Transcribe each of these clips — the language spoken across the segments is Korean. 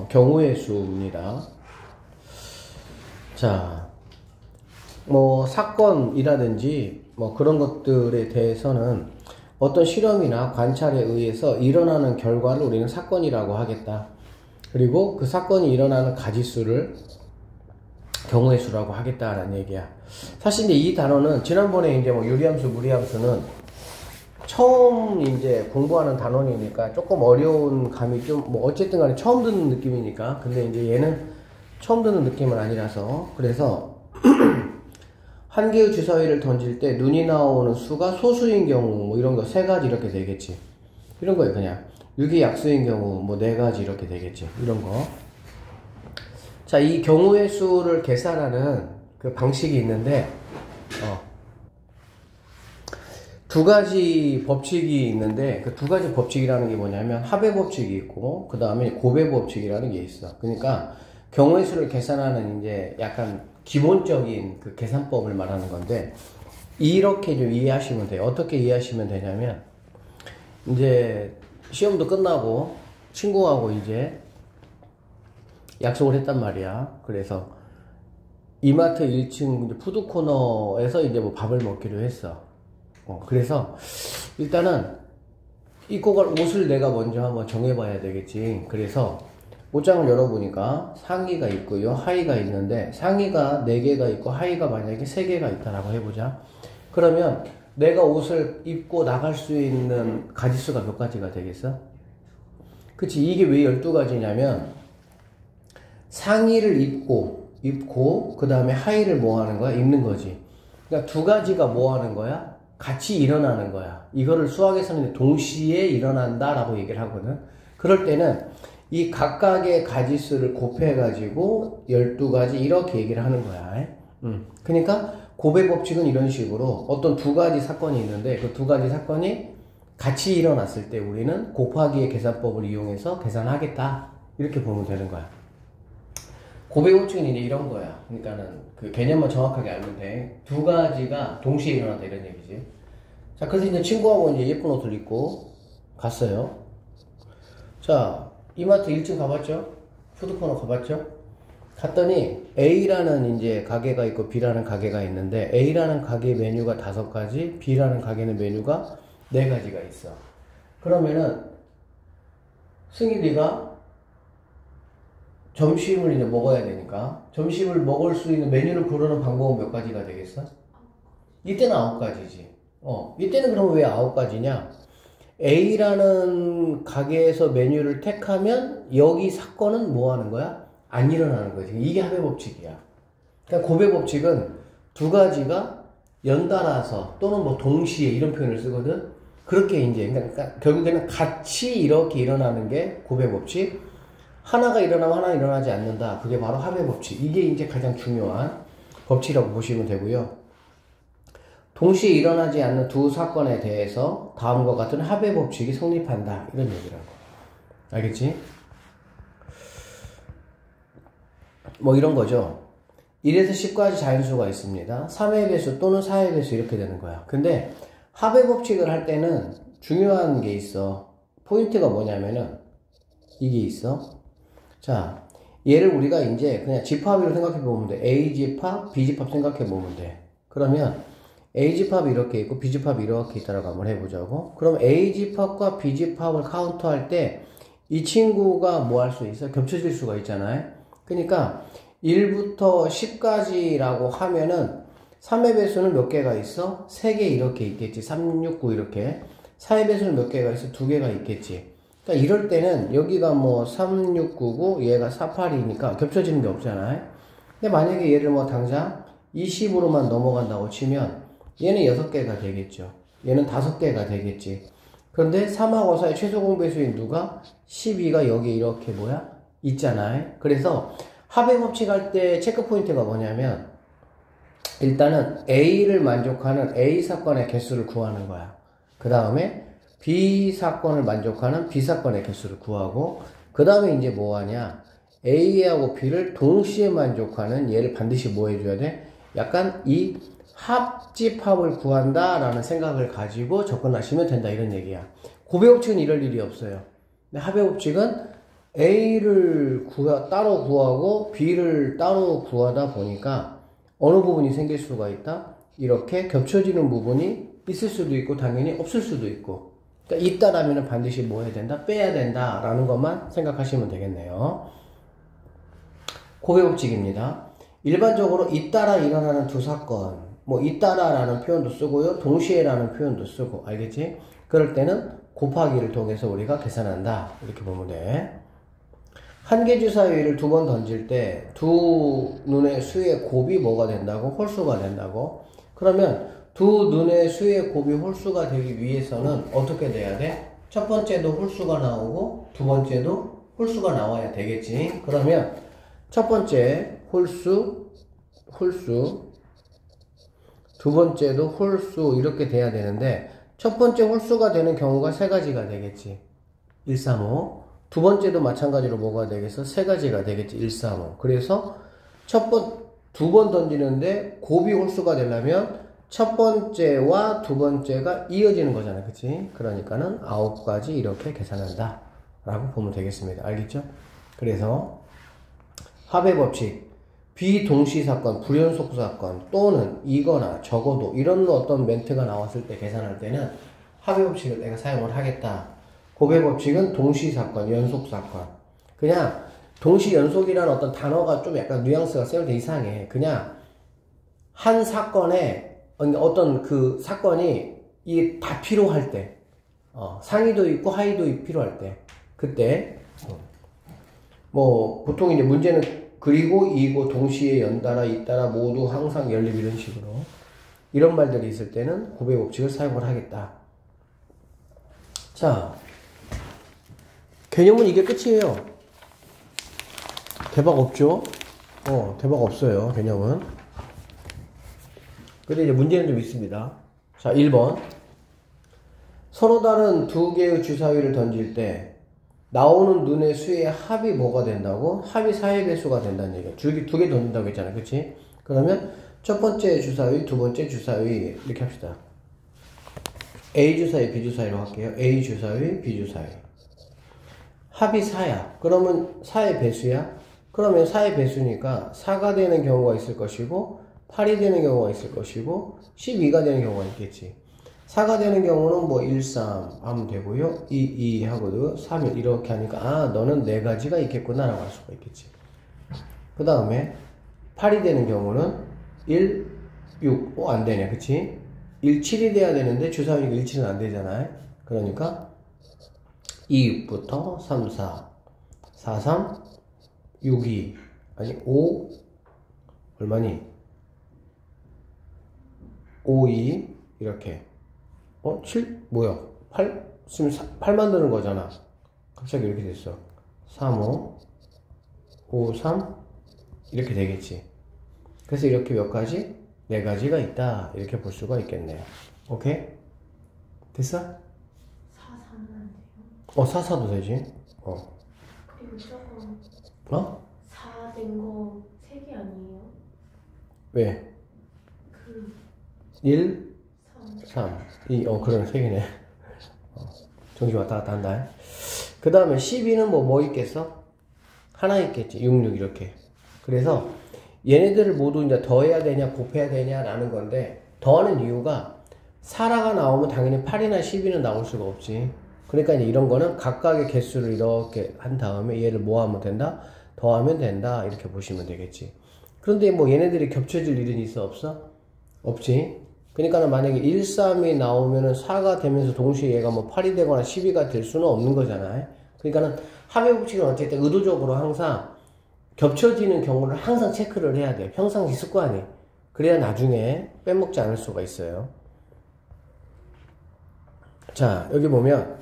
경우의 수입니다. 자, 뭐 사건이라든지 뭐 그런 것들에 대해서는 어떤 실험이나 관찰에 의해서 일어나는 결과를 우리는 사건이라고 하겠다. 그리고 그 사건이 일어나는 가지수를 경우의 수라고 하겠다라는 얘기야. 사실 이제 이 단어는 지난번에 이제 뭐 유리함수, 무리함수는 처음 이제 공부하는 단원이니까 조금 어려운 감이 좀 뭐 어쨌든 간에 처음 듣는 느낌이니까. 근데 이제 얘는 처음 듣는 느낌은 아니라서, 그래서 한 개의 주사위를 던질 때 눈이 나오는 수가 소수인 경우 뭐 이런 거 세 가지 이렇게 되겠지. 이런 거예요. 그냥 유기약수인 경우 뭐 네 가지 이렇게 되겠지. 이런 거. 자, 이 경우의 수를 계산하는 그 방식이 있는데 두 가지 법칙이 있는데, 그 두 가지 법칙이라는 게 뭐냐면 합의 법칙이 있고 그 다음에 곱의 법칙이라는 게 있어. 그러니까 경우의 수를 계산하는 이제 약간 기본적인 그 계산법을 말하는 건데, 이렇게 좀 이해하시면 돼요. 어떻게 이해하시면 되냐면, 이제 시험도 끝나고 친구하고 이제 약속을 했단 말이야. 그래서 이마트 1층 푸드코너에서 이제 뭐 밥을 먹기로 했어. 그래서 일단은 입고 갈 옷을 내가 먼저 한번 정해봐야 되겠지. 그래서 옷장을 열어보니까 상의가 있고요, 하의가 있는데, 상의가 4개가 있고 하의가 만약에 3개가 있다라고 해보자. 그러면 내가 옷을 입고 나갈 수 있는 가지수가 몇 가지가 되겠어? 그치. 이게 왜 12가지냐면 상의를 입고 그 다음에 하의를 뭐 하는 거야? 입는 거지. 그러니까 두 가지가 뭐 하는 거야? 같이 일어나는 거야. 이거를 수학에서는 동시에 일어난다 라고 얘기를 하거든. 그럴 때는 이 각각의 가지수를 곱해가지고 12가지 이렇게 얘기를 하는 거야. 그러니까 곱의 법칙은 이런 식으로 어떤 두 가지 사건이 있는데, 그 두 가지 사건이 같이 일어났을 때 우리는 곱하기의 계산법을 이용해서 계산하겠다, 이렇게 보면 되는 거야. 곱의 법칙은 이제 이런 거야. 그러니까는 그 개념만 정확하게 알면 돼. 두 가지가 동시에 일어난다, 이런 얘기지. 자, 그래서 이제 친구하고 이제 예쁜 옷을 입고 갔어요. 자, 이마트 1층 가봤죠? 푸드코너 가봤죠? 갔더니 A라는 이제 가게가 있고 B라는 가게가 있는데, A라는 가게 메뉴가 5가지, B라는 가게는 메뉴가 4가지가 있어. 그러면은 승일이가 점심을 이제 먹어야 되니까 점심을 먹을 수 있는 메뉴를 고르는 방법은 몇 가지가 되겠어? 이때는 9가지지. 이때는 그럼 왜 9가지냐? A라는 가게에서 메뉴를 택하면 여기 사건은 뭐 하는 거야? 안 일어나는 거지. 이게 합의 법칙이야. 그러니까 곱의 법칙은 두 가지가 연달아서 또는 뭐 동시에 이런 표현을 쓰거든. 그렇게 이제 그러니까 결국에는 같이 이렇게 일어나는 게 곱의 법칙. 하나가 일어나면 하나 일어나지 않는다. 그게 바로 합의 법칙. 이게 이제 가장 중요한 법칙이라고 보시면 되고요. 동시에 일어나지 않는 두 사건에 대해서 다음과 같은 합의 법칙이 성립한다, 이런 얘기라고. 알겠지? 뭐 이런 거죠. 1에서 10까지 자연수가 있습니다. 3의 배수 또는 4의 배수 이렇게 되는 거야. 근데 합의 법칙을 할 때는 중요한 게 있어. 포인트가 뭐냐면은 이게 있어. 자, 얘를 우리가 이제 그냥 집합으로 생각해 보면 돼. A집합, B집합 생각해 보면 돼. 그러면 A집합이 이렇게 있고 B집합이 이렇게 있다라고 한번 해보자고. 그럼 A집합과 B집합을 카운트할 때 이 친구가 뭐 할 수 있어? 겹쳐질 수가 있잖아요. 그러니까 1부터 10까지라고 하면은 3의 배수는 몇 개가 있어? 3개 이렇게 있겠지. 3, 6, 9 이렇게. 4의 배수는 몇 개가 있어? 2개가 있겠지. 그러니까 이럴 때는 여기가 뭐 3, 6, 9고 얘가 4, 8이니까 겹쳐지는 게 없잖아요. 근데 만약에 얘를 뭐 당장 20으로만 넘어간다고 치면 얘는 6개가 되겠죠. 얘는 5개가 되겠지. 그런데 3하고 4의 최소 공배수인 누가? 12가 여기 이렇게 뭐야? 있잖아요. 그래서 합의 법칙 할 때 체크 포인트가 뭐냐면, 일단은 A를 만족하는 A 사건의 개수를 구하는 거야. 그 다음에 B 사건을 만족하는 B 사건의 개수를 구하고, 그 다음에 이제 뭐 하냐? A하고 B를 동시에 만족하는 얘를 반드시 뭐 해줘야 돼? 약간 이 합집합을 구한다라는 생각을 가지고 접근하시면 된다, 이런 얘기야. 곱의 법칙은 이럴 일이 없어요. 근데 합의 법칙은 A를 따로 구하고 B를 따로 구하다 보니까 어느 부분이 생길 수가 있다? 이렇게 겹쳐지는 부분이 있을 수도 있고 당연히 없을 수도 있고, 그러니까 있다라면 반드시 뭐 해야 된다? 빼야 된다 라는 것만 생각하시면 되겠네요. 고배 법칙입니다. 일반적으로 잇따라 일어나는 두 사건, 뭐 잇따라라는 표현도 쓰고요, 동시에라는 표현도 쓰고, 알겠지? 그럴 때는 곱하기를 통해서 우리가 계산한다 이렇게 보면 돼. 한 개 주사위를 두 번 던질 때 두 눈의 수의 곱이 뭐가 된다고? 홀수가 된다고? 그러면 두 눈의 수의 곱이 홀수가 되기 위해서는 어떻게 돼야 돼? 첫 번째도 홀수가 나오고 두 번째도 홀수가 나와야 되겠지. 그러면 첫 번째 홀수, 두 번째도 홀수 이렇게 돼야 되는데, 첫 번째 홀수가 되는 경우가 세 가지가 되겠지. 1, 3, 5. 두 번째도 마찬가지로 뭐가 되겠어? 세 가지가 되겠지. 1, 3, 5. 그래서 두 번 던지는데 곱이 홀수가 되려면 첫 번째와 두 번째가 이어지는 거잖아. 그치? 그러니까는 9가지 이렇게 계산한다 라고 보면 되겠습니다. 알겠죠? 그래서 합의 법칙, 비동시 사건, 불연속 사건 또는 이거나 적어도 이런 어떤 멘트가 나왔을 때 계산할 때는 합의 법칙을 내가 사용을 하겠다. 곱의 법칙은 동시 사건, 연속 사건. 그냥 동시 연속이라는 어떤 단어가 좀 약간 뉘앙스가 세울 때 이상해. 그냥 한 사건에 어떤 그 사건이 이게 다 필요할 때, 상위도 있고 하위도 필요할 때, 그때 뭐 보통 이제 문제는 그리고 이고 동시에 연달아 잇따라 모두 항상 연립 이런 식으로 이런 말들이 있을 때는 곱의 법칙을 사용을 하겠다. 자, 개념은 이게 끝이에요. 대박 없죠? 대박 없어요, 개념은. 근데 이제 문제는 좀 있습니다. 자, 1번. 서로 다른 두 개의 주사위를 던질 때 나오는 눈의 수의 합이 뭐가 된다고? 합이 4의 배수가 된다는 얘기야. 두 개 던진다고 했잖아. 그치? 그러면 첫 번째 주사위, 두 번째 주사위 이렇게 합시다. A 주사위, B 주사위로 할게요. A 주사위, B 주사위. 합이 4야. 그러면 4의 배수야? 그러면 4의 배수니까 4가 되는 경우가 있을 것이고 8이 되는 경우가 있을 것이고 12가 되는 경우가 있겠지. 4가 되는 경우는 뭐 1, 3 하면 되고요. 2 하고도 3, 1 이렇게 하니까 너는 4가지가 있겠구나 라고 할 수가 있겠지. 그 다음에 8이 되는 경우는 1, 6, 안 되네. 그치? 1, 7이 돼야 되는데 주사위가 1, 7은 안 되잖아요. 그러니까 2, 6부터 3, 4, 4, 3, 6, 2, 아니 5, 얼마니? 5, 2 이렇게 7? 뭐야? 8? 지금 8 만드는 거잖아. 갑자기 이렇게 됐어. 3, 5, 5, 3 이렇게 되겠지. 그래서 이렇게 몇 가지? 4가지가 있다. 이렇게 볼 수가 있겠네요. 오케이? 됐어? 4, 4는 안 돼요? 4, 4도 되지. 그리고 저거 4 된 거 3개 아니에요? 왜? 그 1, 3 3, 2, 그러네. 3개네. 정신 왔다 갔다 한다. 그 다음에 12는 뭐 있겠어? 하나 있겠지. 6, 6 이렇게. 그래서 얘네들을 모두 이제 더해야 되냐, 곱해야 되냐, 라는 건데, 더하는 이유가, 4라가 나오면 당연히 8이나 12는 나올 수가 없지. 그러니까 이제 이런 거는 각각의 개수를 이렇게 한 다음에 얘를 뭐 하면 된다? 더하면 된다. 이렇게 보시면 되겠지. 그런데 뭐 얘네들이 겹쳐질 일은 있어? 없어? 없지. 그러니까 만약에 1, 3이 나오면은 4가 되면서 동시에 얘가 뭐 8이 되거나 12가 될 수는 없는 거잖아요. 그러니까는 합의 법칙은 어쨌든 의도적으로 항상 겹쳐지는 경우를 항상 체크를 해야 돼요. 평상시 습관이. 그래야 나중에 빼먹지 않을 수가 있어요. 자, 여기 보면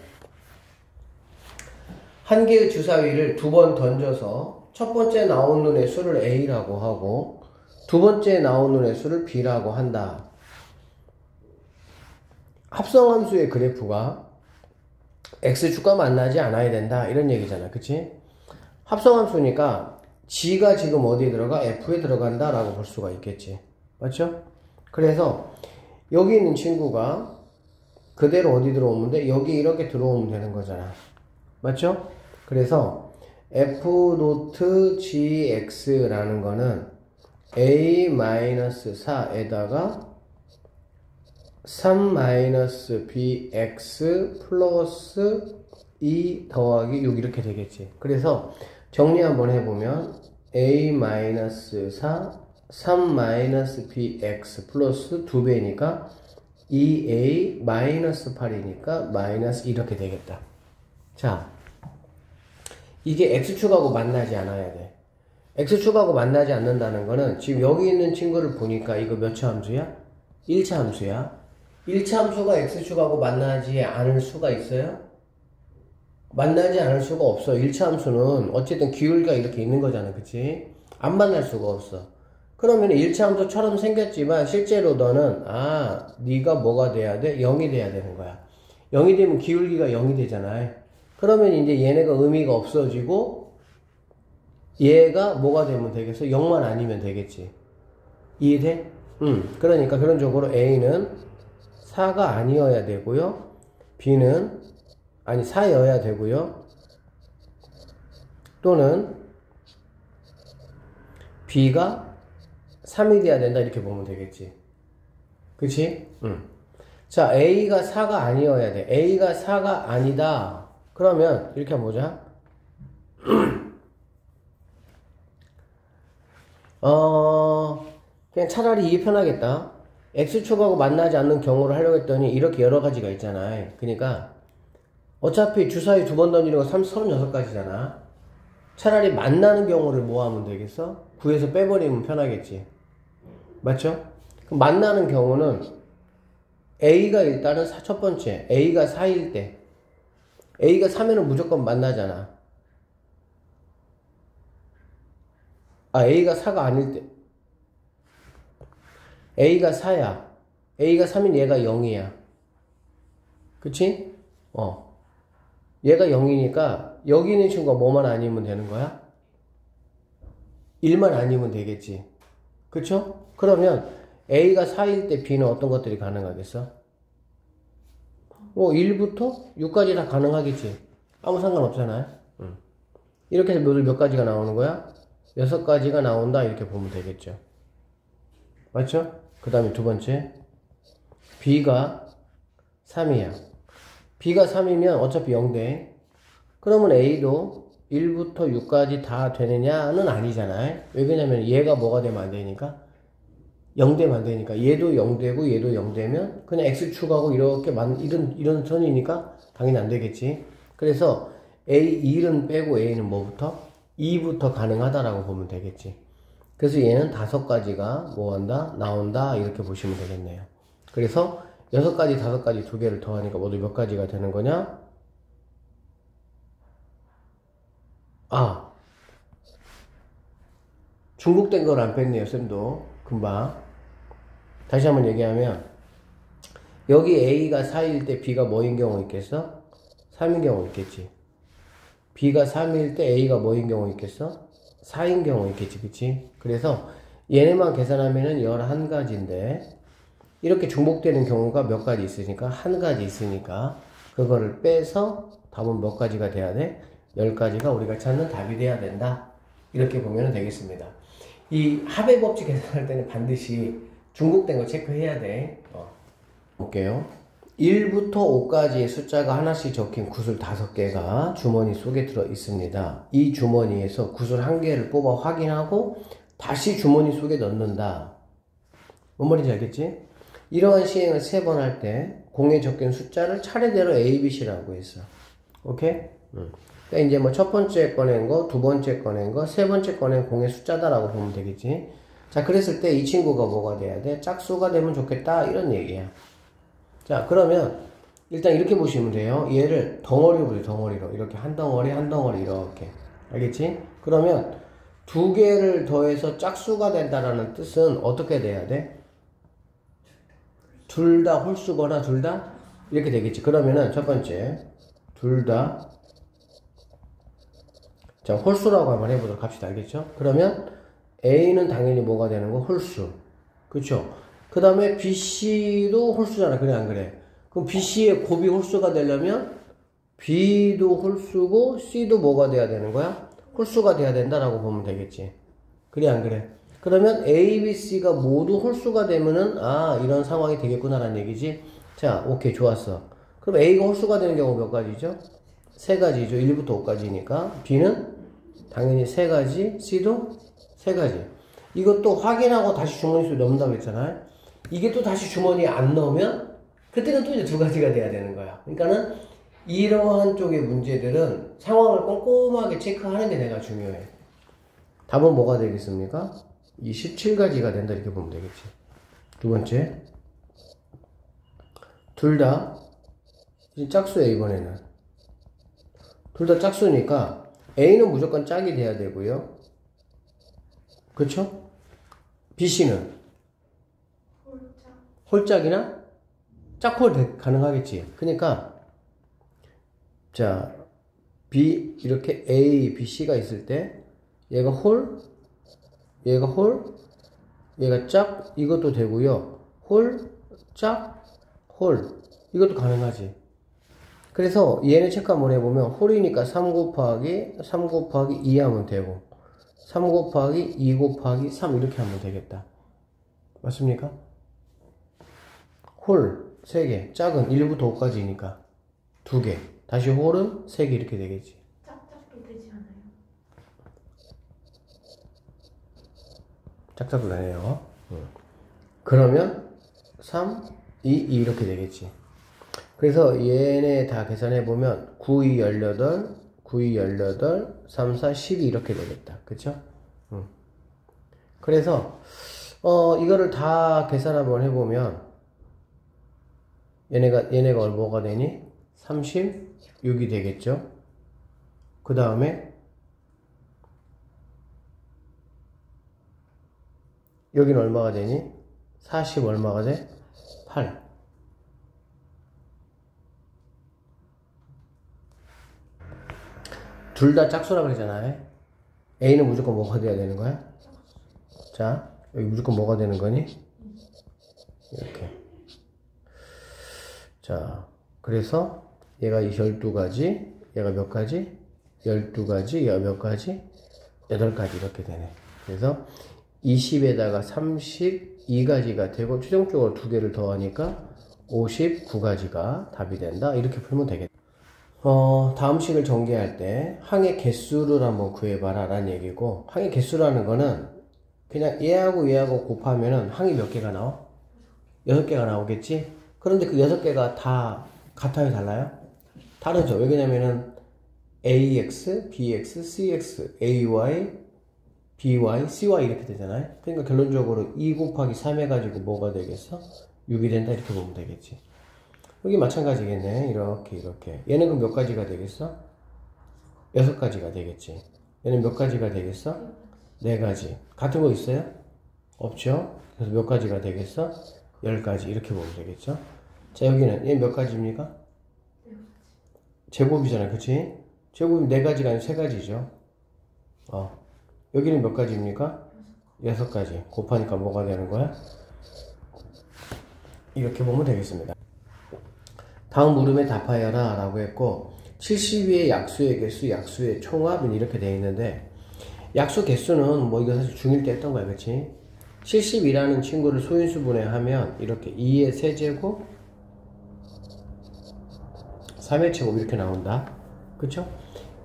한 개의 주사위를 두 번 던져서 첫 번째 나온 눈의 수를 A라고 하고 두 번째 나온 눈의 수를 B라고 한다. 합성함수의 그래프가 X축과 만나지 않아야 된다. 이런 얘기잖아. 그치? 합성함수니까 G가 지금 어디에 들어가? F에 들어간다 라고 볼 수가 있겠지. 맞죠? 그래서 여기 있는 친구가 그대로 어디 들어오면 돼? 여기 이렇게 들어오면 되는 거잖아. 맞죠? 그래서 f.gx라는 거는 a-4에다가 3-bx 플러스 2 더하기 6 이렇게 되겠지. 그래서 정리 한번 해보면 a-4 3-bx 플러스 2배니까 2a-8이니까 마이너스 이렇게 되겠다. 자, 이게 x축하고 만나지 않아야 돼. x축하고 만나지 않는다는 거는 지금 여기 있는 친구를 보니까 이거 몇 차 함수야? 1차 함수야. 1차 함수가 x축하고 만나지 않을 수가 있어요? 만나지 않을 수가 없어. 1차 함수는 어쨌든 기울기가 이렇게 있는 거잖아. 그치? 안 만날 수가 없어. 그러면 1차 함수처럼 생겼지만 실제로 너는 네가 뭐가 돼야 돼? 0이 돼야 되는 거야. 0이 되면 기울기가 0이 되잖아. 그러면 이제 얘네가 의미가 없어지고 얘가 뭐가 되면 되겠어? 0만 아니면 되겠지. 이해돼? 그러니까 그런적으로 A는 4가 아니어야 되고요. B는 4여야 되고요. 또는 B가 3이 돼야 된다 이렇게 보면 되겠지. 그치? 자, A가 4가 아니어야 돼. A가 4가 아니다. 그러면 이렇게 한번 보자. 그냥 차라리 이게 편하겠다. X축하고 만나지 않는 경우를 하려고 했더니 이렇게 여러 가지가 있잖아. 그러니까 어차피 주사위 2번 던지는 거 36가지잖아. 차라리 만나는 경우를 뭐 하면 되겠어? 9에서 빼버리면 편하겠지. 맞죠? 그럼 만나는 경우는 A가 일단은 첫 번째 A가 4일 때 A가 3이면 무조건 만나잖아. A가 4가 아닐 때 A가 4야. A가 3인 얘가 0이야. 그치? 얘가 0이니까 여기 있는 친구가 뭐만 아니면 되는 거야? 1만 아니면 되겠지. 그쵸? 그러면 A가 4일 때 B는 어떤 것들이 가능하겠어? 1부터 6까지 다 가능하겠지. 아무 상관없잖아요. 이렇게 해서 몇 가지가 나오는 거야? 6가지가 나온다 이렇게 보면 되겠죠. 맞죠? 그 다음에 두 번째 B가 3이야. B가 3이면 어차피 0대. 그러면 A도 1부터 6까지 다 되느냐는 아니잖아요. 왜 그러냐면 얘가 뭐가 되면 안 되니까 0되면 안 되니까 얘도 0되고 얘도 0되면 그냥 X축하고 이렇게 이런 선이니까 당연히 안 되겠지. 그래서 A1은 빼고 A는 뭐부터? 2부터 가능하다라고 보면 되겠지. 그래서 얘는 5가지가 뭐 한다? 나온다 이렇게 보시면 되겠네요. 그래서 6가지, 5가지 2개를 더하니까 모두 몇 가지가 되는 거냐? 중복된 걸 안 뺐네요, 쌤도. 금방. 다시 한번 얘기하면, 여기 A가 4일 때 B가 뭐인 경우 있겠어? 3인 경우 있겠지. B가 3일 때 A가 뭐인 경우 있겠어? 4인 경우 있겠지, 그치? 그래서 얘네만 계산하면은 11가지인데, 이렇게 중복되는 경우가 몇 가지 있으니까, 1가지 있으니까, 그거를 빼서 답은 몇 가지가 돼야 돼? 10가지가 우리가 찾는 답이 돼야 된다. 이렇게 보면 되겠습니다. 이 합의 법칙 계산할 때는 반드시 중복된 거 체크해야 돼. 볼게요. 1부터 5까지의 숫자가 하나씩 적힌 구슬 5개가 주머니 속에 들어 있습니다. 이 주머니에서 구슬 1개를 뽑아 확인하고 다시 주머니 속에 넣는다. 뭔 말인지 알겠지? 이러한 시행을 3번 할 때 공에 적힌 숫자를 차례대로 A, B, C라고 했어. 오케이? 그러니까 이제 뭐 첫 번째 꺼낸 거, 두 번째 꺼낸 거, 세 번째 꺼낸 공의 숫자다라고 보면 되겠지. 자, 그랬을 때 이 친구가 뭐가 돼야 돼? 짝수가 되면 좋겠다 이런 얘기야. 자, 그러면 일단 이렇게 보시면 돼요. 얘를 덩어리로 보세요. 덩어리로. 이렇게 한 덩어리 한 덩어리 이렇게. 알겠지? 그러면 2개를 더해서 짝수가 된다라는 뜻은 어떻게 돼야 돼? 둘 다 홀수거나 둘 다 이렇게 되겠지. 그러면은 첫 번째 둘 다 자, 홀수라고 한번 해보도록 합시다. 알겠죠? 그러면 A는 당연히 뭐가 되는 거? 홀수. 그쵸? 그 다음에 BC도 홀수잖아. 그래, 안 그래? 그럼 BC의 곱이 홀수가 되려면 B도 홀수고 C도 뭐가 돼야 되는 거야? 홀수가 돼야 된다라고 보면 되겠지. 그래 안 그래? 그러면 A, B, C가 모두 홀수가 되면은 이런 상황이 되겠구나라는 얘기지. 자, 오케이, 좋았어. 그럼 A가 홀수가 되는 경우 몇 가지죠? 세 가지죠. 1부터 5까지니까. B는 당연히 세 가지, C도 세 가지. 이것도 확인하고 다시 주머니 속에 넣는다고 했잖아요. 이게 또 다시 주머니에 안 넣으면 그때는 또 이제 두 가지가 돼야 되는 거야. 그러니까는 이러한 쪽의 문제들은 상황을 꼼꼼하게 체크하는 게 내가 중요해. 답은 뭐가 되겠습니까? 이 17가지가 된다 이렇게 보면 되겠지. 두 번째, 둘 다 짝수야. 이번에는 둘 다 짝수니까 A는 무조건 짝이 돼야 되고요. 그쵸? BC는 홀짝이나 짝홀 가능하겠지. 그러니까 자, B 이렇게 A, B, C가 있을 때 얘가 홀, 얘가 홀, 얘가 짝, 이것도 되고요. 홀, 짝, 홀, 이것도 가능하지. 그래서 얘네 체크 한번 해보면 홀이니까 3 곱하기 2 하면 되고 3 곱하기 2 곱하기 3 이렇게 하면 되겠다. 맞습니까? 홀 3개, 짝은 1부터 5까지니까 2개, 다시 홀은 3개 이렇게 되겠지. 짝짝도 되지 않아요? 짝짝도 되네요. 그러면 3, 2 이렇게 되겠지. 그래서 얘네 다 계산해보면 9, 2, 18, 9, 2, 18, 3, 4, 12 이렇게 되겠다. 그쵸? 그래서 이거를 다 계산 한번 해보면 얘네가 뭐가 되니? 36이 되겠죠? 그 다음에 여기는 얼마가 되니? 40 얼마가 돼? 8. 둘 다 짝수라 그러잖아요. A는 무조건 뭐가 돼야 되는 거야? 자, 여기 무조건 뭐가 되는 거니? 이렇게. 자, 그래서 얘가 12가지, 얘가 몇 가지? 12가지, 얘가 몇 가지? 8가지 이렇게 되네. 그래서 20에다가 32가지가 되고 최종적으로 2개를 더하니까 59가지가 답이 된다. 이렇게 풀면 되겠다. 다음 식을 전개할 때 항의 개수를 한번 구해봐라 라는 얘기고, 항의 개수라는 거는 그냥 얘하고 곱하면은 항이 몇 개가 나와? 6개가 나오겠지? 그런데 그 6개가 다 같아요, 달라요? 다르죠. 왜냐면은 AX, BX, CX, AY, BY, CY 이렇게 되잖아요. 그러니까 결론적으로 2 곱하기 3 해가지고 뭐가 되겠어? 6이 된다 이렇게 보면 되겠지. 여기 마찬가지겠네. 이렇게. 얘는 그럼 몇 가지가 되겠어? 6가지가 되겠지. 얘는 몇 가지가 되겠어? 4가지. 같은 거 있어요? 없죠? 그래서 몇 가지가 되겠어? 10가지. 이렇게 보면 되겠죠? 자, 여기는 얘 몇 가지입니까? 제곱이잖아. 그치? 제곱이 4가지가 아니라 3가지죠. 여기는 몇 가지입니까? 6가지. 곱하니까 뭐가 되는 거야? 이렇게 보면 되겠습니다. 다음 물음에 답하여라 라고 했고, 72의 약수의 개수, 약수의 총합은 이렇게 되어 있는데, 약수 개수는 뭐 이거 사실 중1 때 했던 거야. 그치? 72라는 친구를 소인수분해 하면 이렇게 2의 세제곱 3의 제곱 이렇게 나온다. 그쵸?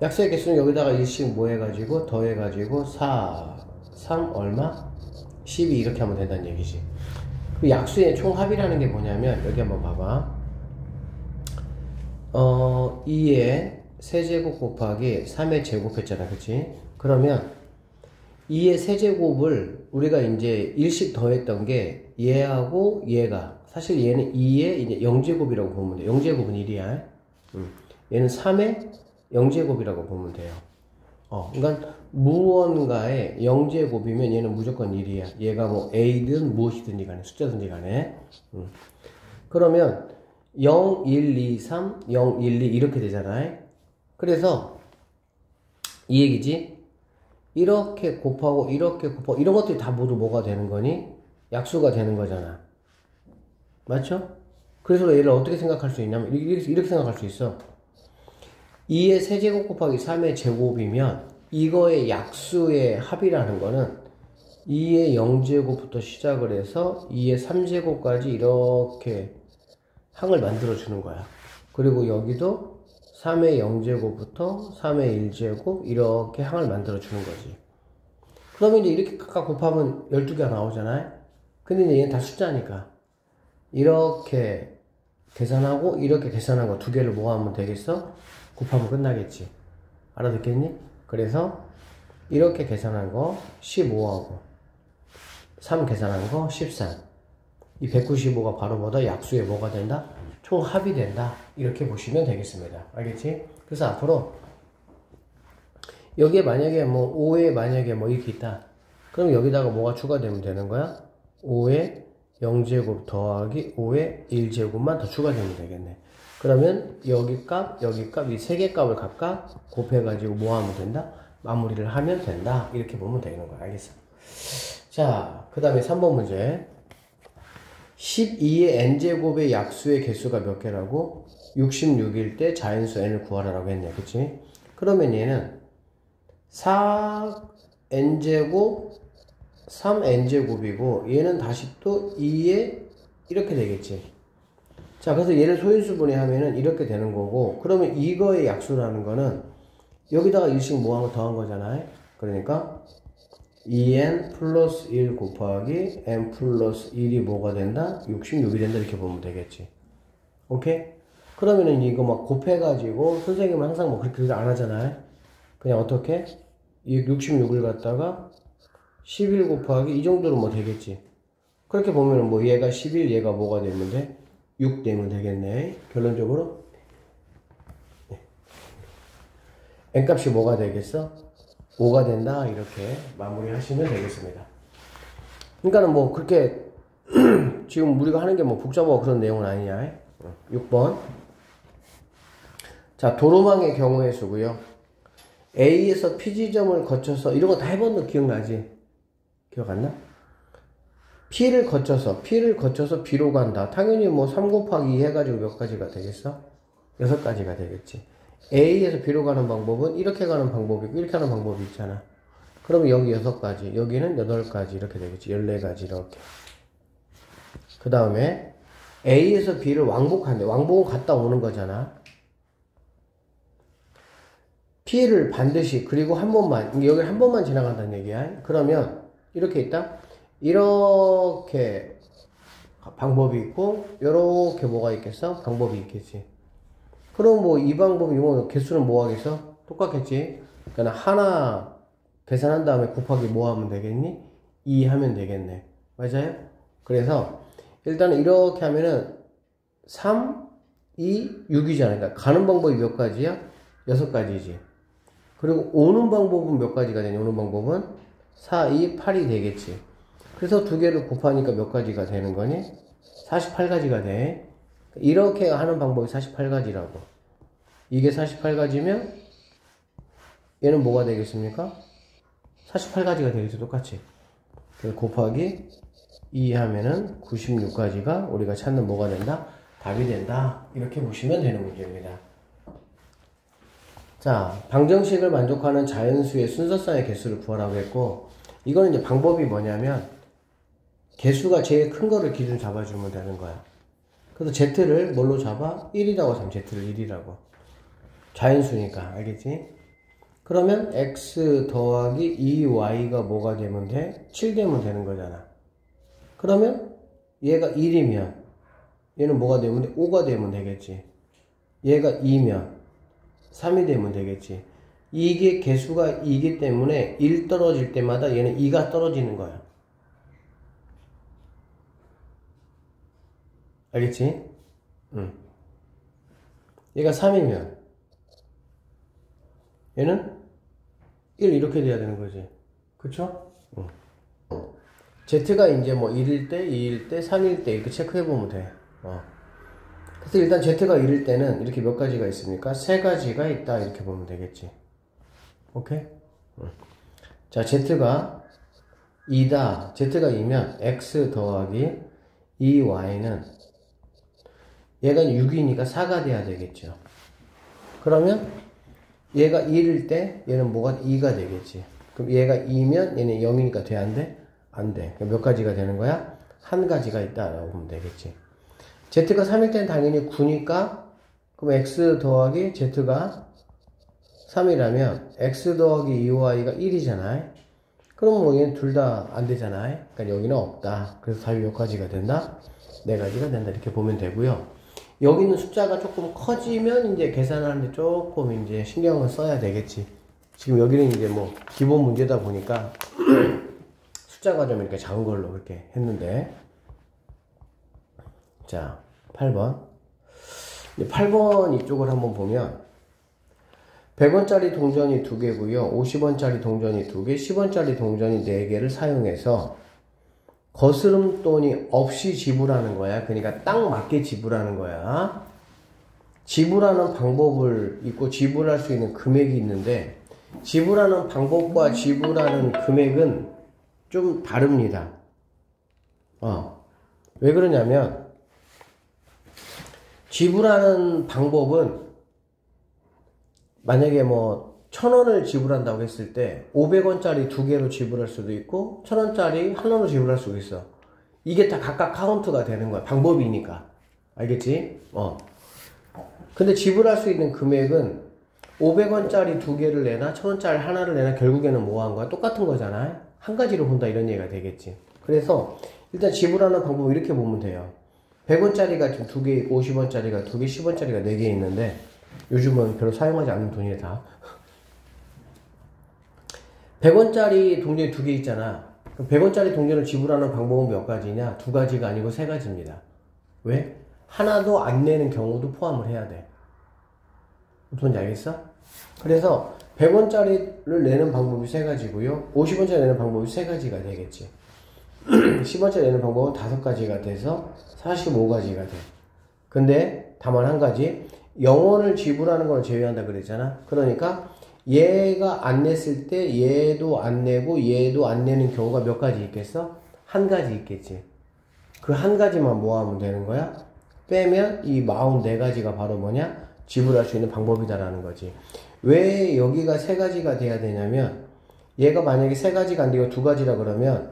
약수의 개수는 여기다가 1씩 뭐 해가지고 더해가지고 4, 3 얼마? 12 이렇게 하면 된다는 얘기지. 그 약수의 총합이라는 게 뭐냐면 여기 한번 봐봐. 2의 세제곱 곱하기 3의 제곱 했잖아. 그치? 그러면 2의 세제곱을 우리가 이제 1씩 더했던 게 얘하고 얘가, 사실 얘는 2의 이제 0제곱이라고 보면 돼. 0제곱은 1이야. 얘는 3의 0제곱이라고 보면 돼요. 그러니까 무언가의 0제곱이면 얘는 무조건 1이야. 얘가 뭐 A든 무엇이든지 간에, 숫자든지 간에. 그러면 0, 1, 2, 3, 0, 1, 2 이렇게 되잖아요. 그래서 이 얘기지. 이렇게 곱하고 이렇게 곱하고 이런 것들이 다 모두 뭐가 되는 거니? 약수가 되는 거잖아. 맞죠? 그래서 얘를 어떻게 생각할 수 있냐면 이렇게 생각할 수 있어. 2의 세제곱 곱하기 3의 제곱이면 이거의 약수의 합이라는 거는 2의 0제곱부터 시작을 해서 2의 3제곱까지 이렇게 항을 만들어 주는 거야. 그리고 여기도 3의 0제곱부터 3의 1제곱 이렇게 항을 만들어 주는 거지. 그러면 이제 이렇게 각각 곱하면 12개가 나오잖아요. 근데 이제 얘는 다 숫자니까 이렇게 계산하고 이렇게 계산한 거 두 개를 모아하면 되겠어? 곱하면 끝나겠지. 알아듣겠니? 그래서 이렇게 계산한 거 15하고 3 계산한 거 13. 이 195가 바로 뭐다? 약수에 뭐가 된다? 총 합이 된다. 이렇게 보시면 되겠습니다. 알겠지? 그래서 앞으로 여기에 만약에 뭐 5에 만약에 뭐 이렇게 있다. 그럼 여기다가 뭐가 추가되면 되는 거야? 5에 0제곱 더하기 5에 1제곱만 더 추가되면 되겠네. 그러면 여기 값, 이 세 개 값을 각각 곱해가지고 뭐 하면 된다? 마무리를 하면 된다. 이렇게 보면 되는 거야. 알겠어? 자, 그 다음에 3번 문제. 12의 n제곱의 약수의 개수가 몇 개라고? 66일 때 자연수 n을 구하라고 했네. 그치? 그러면 얘는 4n제곱, 3n제곱이고 얘는 다시 또 2에 이렇게 되겠지. 자, 그래서 얘를 소인수분해 하면은 이렇게 되는 거고, 그러면 이거의 약수라는 거는 여기다가 1씩 모한 거 더한 거잖아요. 그러니까 2n 플러스 1 곱하기 n 플러스 1이 뭐가 된다? 66이 된다. 이렇게 보면 되겠지. 오케이? 그러면은 이거 막 곱해가지고 선생님은 항상 뭐 그렇게 안 하잖아요. 그냥 어떻게? 이 66을 갖다가 11 곱하기 이 정도로 뭐 되겠지. 그렇게 보면은 뭐 얘가 11, 얘가 뭐가 되면 돼? 6 되면 되겠네. 결론적으로 n값이 뭐가 되겠어? 5가 된다. 이렇게 마무리 하시면 되겠습니다. 그러니까는 뭐 그렇게 지금 우리가 하는 게 뭐 복잡하고 그런 내용은 아니냐. 6번. 자, 도로망의 경우의 수고요. A에서 P 지점을 거쳐서 이런 거 다 해본 거 기억나지? 기억 안 나? P를 거쳐서 B로 간다. 당연히 뭐 3 곱하기 2 해가지고 몇 가지가 되겠어? 6가지가 되겠지. A에서 B로 가는 방법은 이렇게 가는 방법이 있고 이렇게 하는 방법이 있잖아. 그러면 여기 6가지, 여기는 8가지 이렇게 되겠지. 14가지 이렇게. 그 다음에 A에서 B를 왕복한대. 왕복은 갔다 오는 거잖아. P를 반드시 그리고 한 번만, 여기 한 번만 지나간다는 얘기야. 그러면 이렇게 있다. 이렇게 방법이 있고 이렇게 뭐가 있겠어? 방법이 있겠지. 그럼 뭐 이 방법이 뭐 개수는 뭐 하겠어? 똑같겠지. 그러니까 하나 계산한 다음에 곱하기 뭐 하면 되겠니? 2 하면 되겠네. 맞아요? 그래서 일단은 이렇게 하면은 3, 2, 6이잖아. 그러니까 가는 방법이 몇 가지야? 6가지지. 그리고 오는 방법은 몇 가지가 되냐? 오는 방법은 4, 2, 8이 되겠지. 그래서 두 개를 곱하니까 몇 가지가 되는 거니? 48가지가 돼. 이렇게 하는 방법이 48가지라고. 이게 48가지면 얘는 뭐가 되겠습니까? 48가지가 되겠죠. 똑같이. 그래서 곱하기 2 하면은 96가지가 우리가 찾는 뭐가 된다? 답이 된다. 이렇게 보시면 되는 문제입니다. 자, 방정식을 만족하는 자연수의 순서상의 개수를 구하라고 했고, 이거는 이제 방법이 뭐냐면 개수가 제일 큰 거를 기준 잡아주면 되는 거야. 그래서 Z를 뭘로 잡아? 1이라고 잡으면 Z를 1이라고. 자연수니까. 알겠지? 그러면 X 더하기 2Y가 뭐가 되면 돼? 7 되면 되는 거잖아. 그러면 얘가 1이면 얘는 뭐가 되면 돼? 5가 되면 되겠지. 얘가 2면 3이 되면 되겠지. 이게 개수가 2이기 때문에 1 떨어질 때마다 얘는 2가 떨어지는 거야. 알겠지? 응. 얘가 3이면 얘는 1 이렇게 돼야 되는 거지. 그쵸? 응. Z가 이제 뭐 1일 때, 2일 때, 3일 때 이렇게 체크해보면 돼. 그래서 일단 Z가 1일 때는 이렇게 몇 가지가 있습니까? 3가지가 있다. 이렇게 보면 되겠지. 오케이? 응. 자, Z가 2다. Z가 2면 X 더하기 2Y는 얘가 6이니까 4가 돼야 되겠죠. 그러면 얘가 1일 때 얘는 뭐가 2가 되겠지. 그럼 얘가 2면 얘는 0이니까 돼? 안 돼? 안 돼. 그럼 몇 가지가 되는 거야? 한 가지가 있다라고 보면 되겠지. z가 3일 때는 당연히 9니까 그럼 x 더하기 z가 3이라면 x 더하기 2y가 1이잖아요. 그럼 뭐 얘는 둘 다 안 되잖아요. 그러니까 여기는 없다. 그래서 답이 몇 가지가 된다? 4가지가 된다. 이렇게 보면 되고요. 여기 있는 숫자가 조금 커지면 이제 계산하는데 조금 이제 신경을 써야 되겠지. 지금 여기는 이제 뭐 기본 문제다 보니까 숫자가 좀 이렇게 작은 걸로 그렇게 했는데. 자, 8번. 8번 이쪽을 한번 보면 100원짜리 동전이 2개고요. 50원짜리 동전이 2개, 10원짜리 동전이 4개를 사용해서 거스름돈이 없이 지불하는 거야. 그러니까 딱 맞게 지불하는 거야. 지불하는 방법을 있고 지불할 수 있는 금액이 있는데 지불하는 방법과 지불하는 금액은 좀 다릅니다. 왜 그러냐면 지불하는 방법은 만약에 뭐 1000원을 지불한다고 했을 때 500원짜리 2개로 지불할 수도 있고 1000원짜리 하나로 지불할 수도 있어. 이게 다 각각 카운트가 되는 거야. 방법이니까. 알겠지? 근데 지불할 수 있는 금액은 500원짜리 2개를 내나 1000원짜리 하나를 내나 결국에는 뭐 한 거야? 똑같은 거잖아요. 한 가지로 본다 이런 얘기가 되겠지. 그래서 일단 지불하는 방법을 이렇게 보면 돼요. 100원짜리가 지금 2개 있고 50원짜리가 2개, 10원짜리가 4개 있는데 요즘은 별로 사용하지 않는 돈이네 다. 100원짜리 동전이 2개 있잖아. 그럼 100원짜리 동전을 지불하는 방법은 몇 가지냐? 2가지가 아니고 3가지입니다. 왜? 하나도 안 내는 경우도 포함을 해야 돼. 뭔지 알겠어? 그래서 100원짜리를 내는 방법이 3가지고요. 50원짜리 내는 방법이 3가지가 되겠지. 10원짜리 내는 방법은 5가지가 돼서 45가지가 돼. 근데 다만 한 가지, 0원을 지불하는 걸 제외한다 그랬잖아. 그러니까 얘가 안 냈을 때 얘도 안 내고 얘도 안 내는 경우가 몇 가지 있겠어? 한 가지 있겠지. 그 한 가지만 모아하면 되는 거야. 빼면 이 44가지가 바로 뭐냐? 지불할 수 있는 방법이다라는 거지. 왜 여기가 3가지가 돼야 되냐면 얘가 만약에 3가지가 안 되고 2가지라 그러면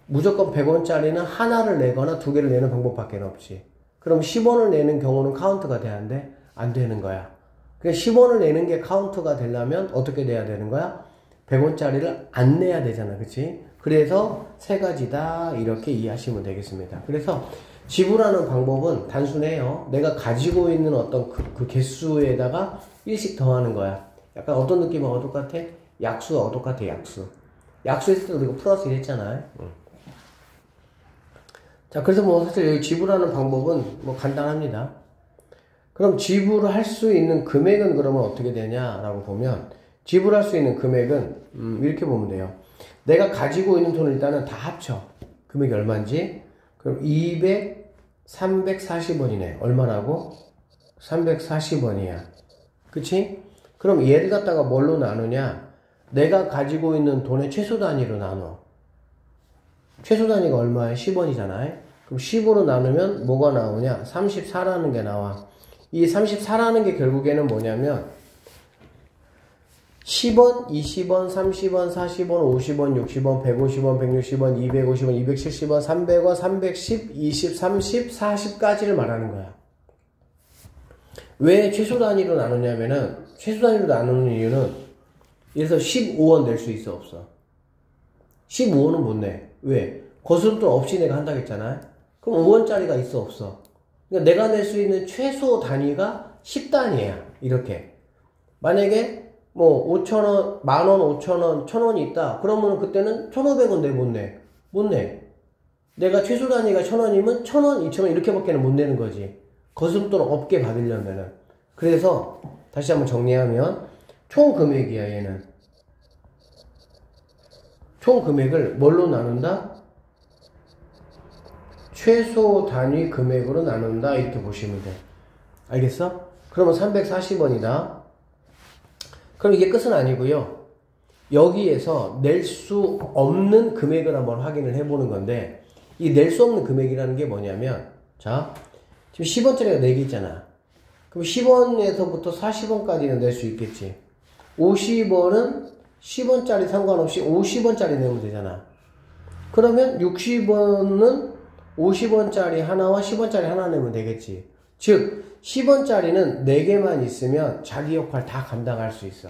무조건 100원짜리는 하나를 내거나 2개를 내는 방법밖에 없지. 그럼 10원을 내는 경우는 카운트가 돼야 안 돼? 안 되는 거야. 그러니까 10원을 내는 게 카운트가 되려면 어떻게 돼야 되는 거야? 100원짜리를 안 내야 되잖아. 그치? 그래서 3가지다 이렇게 이해하시면 되겠습니다. 그래서 지불하는 방법은 단순해요. 내가 가지고 있는 어떤 그 개수에다가 1씩 더하는 거야. 약간 어떤 느낌하고 똑같아? 약수하고 똑같아. 약수 했을 때도 우리가 플러스 1 했잖아요. 자, 그래서 뭐 사실 여기 지불하는 방법은 뭐 간단합니다. 그럼 지불할 수 있는 금액은 그러면 어떻게 되냐라고 보면 지불할 수 있는 금액은 이렇게 보면 돼요. 내가 가지고 있는 돈을 일단은 다 합쳐. 금액이 얼마인지. 그럼 340원이네. 얼마라고? 340원이야. 그치? 그럼 얘를 갖다가 뭘로 나누냐? 내가 가지고 있는 돈의 최소 단위로 나눠. 최소 단위가 얼마야? 10원이잖아요. 그럼 10으로 나누면 뭐가 나오냐? 34라는 게 나와. 이 34라는 게 결국에는 뭐냐면 10원, 20원, 30원, 40원, 50원, 60원, 150원, 160원, 250원, 270원, 300원, 310, 20, 30, 40까지를 말하는 거야. 왜 최소 단위로 나누냐면은 최소 단위로 나누는 이유는 그래서 15원 낼 수 있어 없어? 15원은 못 내. 왜? 거스름돈 없이 내가 한다고 했잖아. 그럼 5원짜리가 있어 없어? 그러니까 내가 낼 수 있는 최소 단위가 10단위야. 이렇게. 만약에 뭐 5,000원, 10,000원, 5,000원, 1,000원이 있다. 그러면 그때는 1,500원 내, 못 내? 못 내. 내가 최소 단위가 1,000원이면 1,000원, 2,000원 이렇게밖에는 못 내는 거지. 거스름돈 없게 받으려면은. 그래서 다시 한번 정리하면 총 금액이야 얘는. 총 금액을 뭘로 나눈다? 최소 단위 금액으로 나눈다 이렇게 보시면 돼. 알겠어? 그러면 340원이다. 그럼 이게 끝은 아니고요. 여기에서 낼 수 없는 금액을 한번 확인을 해보는 건데 이 낼 수 없는 금액이라는 게 뭐냐면 자 지금 10원짜리가 4개 있잖아. 그럼 10원에서부터 40원까지는 낼 수 있겠지. 50원은 10원짜리 상관없이 50원짜리 내면 되잖아. 그러면 60원은 50원짜리 하나와 10원짜리 하나 내면 되겠지. 즉 10원짜리는 4개만 있으면 자기 역할 다 감당할 수 있어.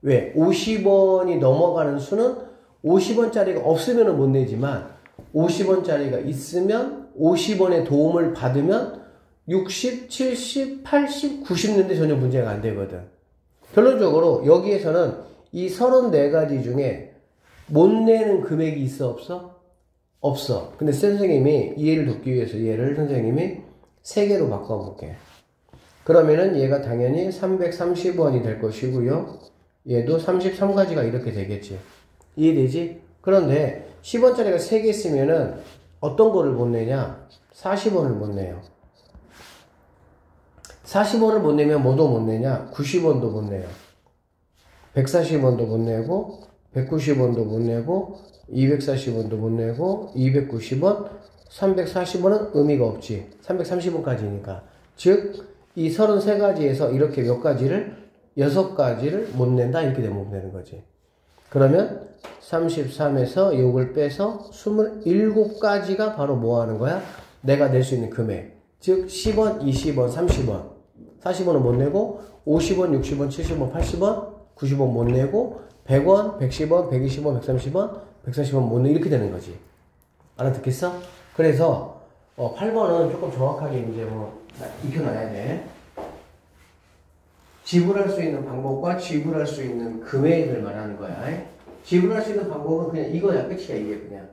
왜? 50원이 넘어가는 수는 50원짜리가 없으면 못 내지만 50원짜리가 있으면 50원의 도움을 받으면 60, 70, 80, 90 넣는데 전혀 문제가 안 되거든. 결론적으로 여기에서는 이 34가지 중에 못 내는 금액이 있어 없어? 없어. 근데 선생님이 이해를 돕기 위해서 얘를 선생님이 3개로 바꿔볼게. 그러면은 얘가 당연히 330원이 될 것이고요. 얘도 33가지가 이렇게 되겠지. 이해되지? 그런데 10원짜리가 3개 있으면은 어떤 거를 못 내냐? 40원을 못 내요. 40원을 못 내면 뭐도 못 내냐? 90원도 못 내요. 140원도 못 내고 190원도 못 내고 240원도 못 내고 290원 340원은 의미가 없지. 330원까지니까. 즉 이 33가지에서 이렇게 몇 가지를 6가지를 못 낸다 이렇게 되면 되는 거지. 그러면 33에서 요걸 빼서 27가지가 바로 뭐 하는 거야? 내가 낼 수 있는 금액. 즉 10원, 20원, 30원 40원은 못 내고 50원, 60원, 70원, 80원 90원 못 내고 100원, 110원, 120원, 130원, 140원 못 내고 이렇게 되는 거지. 알아듣겠어? 그래서 8번은 조금 정확하게 이제 뭐 익혀놔야 돼. 지불할 수 있는 방법과 지불할 수 있는 금액을 말하는 거야. 지불할 수 있는 방법은 그냥 이거야. 끝이야. 이게 그냥